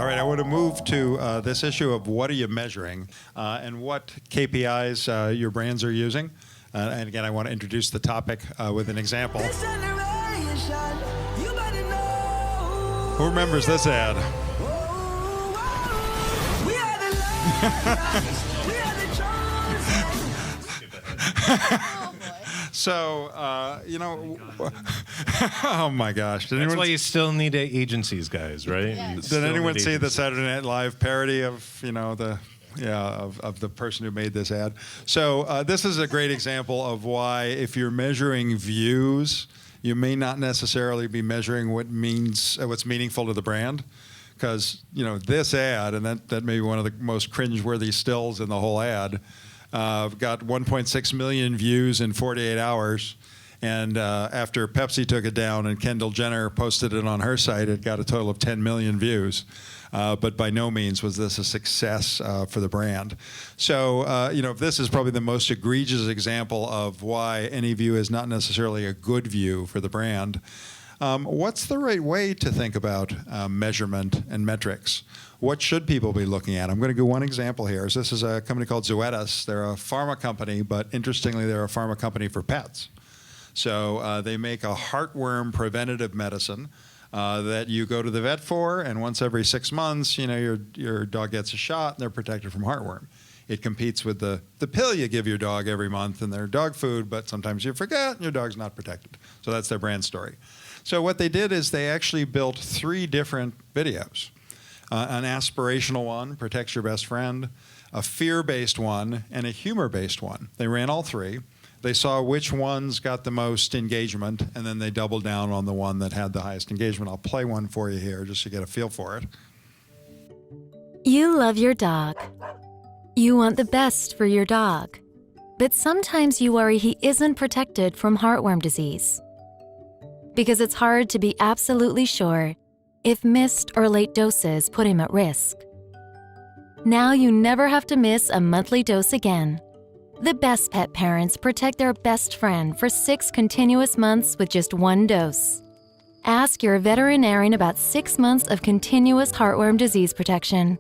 All right, I want to move to this issue of what are you measuring and what KPIs your brands are using. And again, I want to introduce the topic with an example. Who remembers this ad? So, oh my gosh. That's why you still need agencies, guys, right? Yes. Did anyone see the Saturday Night Live parody of, of the person who made this ad? So this is a great example of why if you're measuring views, you may not necessarily be measuring what's meaningful to the brand. Because, this ad, and that may be one of the most cringeworthy stills in the whole ad, got 1.6 million views in 48 hours. And after Pepsi took it down and Kendall Jenner posted it on her site, it got a total of 10 million views. But by no means was this a success for the brand. So, this is probably the most egregious example of why any view is not necessarily a good view for the brand. What's the right way to think about measurement and metrics? What should people be looking at? I'm going to give one example here. This is a company called Zoetis. They're a pharma company, but interestingly, they're a pharma company for pets. So they make a heartworm preventative medicine that you go to the vet for, and once every 6 months, your dog gets a shot, and they're protected from heartworm. It competes with the pill you give your dog every month in their dog food, but sometimes you forget, and your dog's not protected. So that's their brand story. So what they did is they actually built 3 different videos. An aspirational one, protects your best friend, a fear-based one, and a humor-based one. They ran all 3. They saw which ones got the most engagement, and then they doubled down on the one that had the highest engagement. I'll play one for you here just to get a feel for it. You love your dog. You want the best for your dog. But sometimes you worry he isn't protected from heartworm disease. Because it's hard to be absolutely sure if missed or late doses put him at risk. Now you never have to miss a monthly dose again. The best pet parents protect their best friend for 6 continuous months with just 1 dose. Ask your veterinarian about 6 months of continuous heartworm disease protection.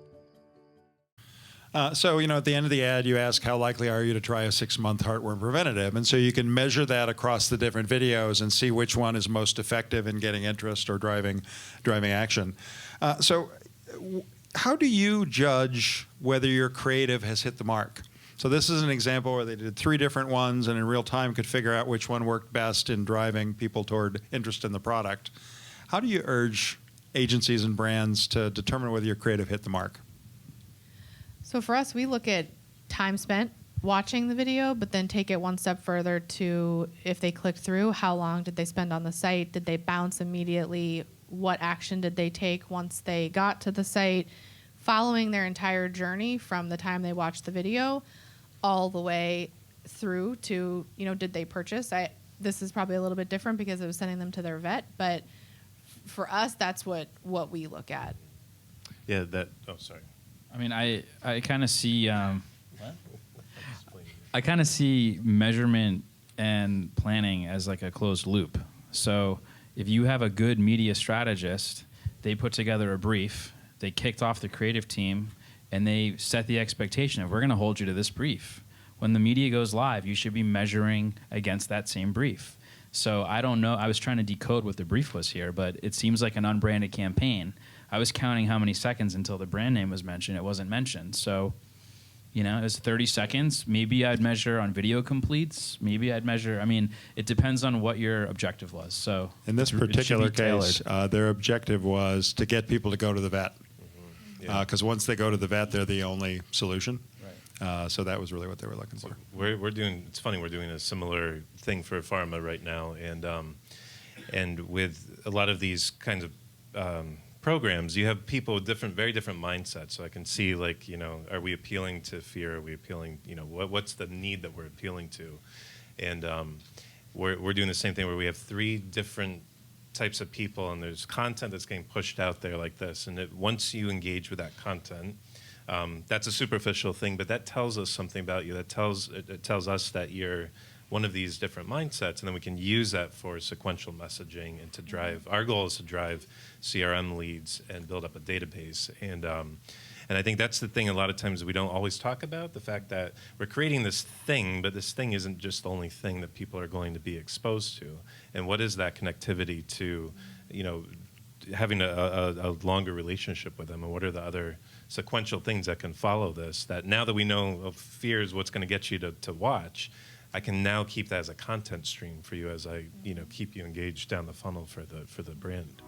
So, at the end of the ad, you ask how likely are you to try a 6-month heartworm preventative? And so you can measure that across the different videos and see which one is most effective in getting interest or driving action. So how do you judge whether your creative has hit the mark? So this is an example where they did 3 different ones and in real time could figure out which one worked best in driving people toward interest in the product. How do you urge agencies and brands to determine whether your creative hit the mark? So for us, we look at time spent watching the video, but then take it one step further to if they clicked through, how long did they spend on the site? Did they bounce immediately? What action did they take once they got to the site? Following their entire journey from the time they watched the video all the way through to, did they purchase? This is probably a little bit different because it was sending them to their vet, but for us, that's what we look at. Yeah, sorry. I mean, I kind of see I kind of see measurement and planning as like a closed loop. So if you have a good media strategist, they put together a brief, they kicked off the creative team, and they set the expectation of we're going to hold you to this brief. When the media goes live, you should be measuring against that same brief. So I don't know. I was trying to decode what the brief was here, but it seems like an unbranded campaign. I was counting how many seconds until the brand name was mentioned. It wasn't mentioned. So, it was 30 seconds. Maybe I'd measure on video completes. Maybe I'd measure. I mean, it depends on what your objective was. So in this particular case, their objective was to get people to go to the vet. Because once they go to the vet, they're the only solution. Right. So that was really what they were looking for. We're doing. It's funny. We're doing a similar thing for pharma right now, and with a lot of these kinds of programs, you have people with very different mindsets. So I can see, are we appealing to fear? Are we appealing? What's the need that we're appealing to? And we're doing the same thing where we have 3 different types of people, and there's content that's getting pushed out there like this. And once you engage with that content, that's a superficial thing, but that tells us something about you. It tells us that you're one of these different mindsets, and then we can use that for sequential messaging and to drive. Our goal is to drive CRM leads and build up a database. And I think that's the thing a lot of times we don't always talk about, the fact that we're creating this thing, but this thing isn't just the only thing that people are going to be exposed to. And what is that connectivity to, having a longer relationship with them, and what are the other sequential things that can follow this, that now that we know of fear is what's going to get you to watch, I can now keep that as a content stream for you as I keep you engaged down the funnel for the brand.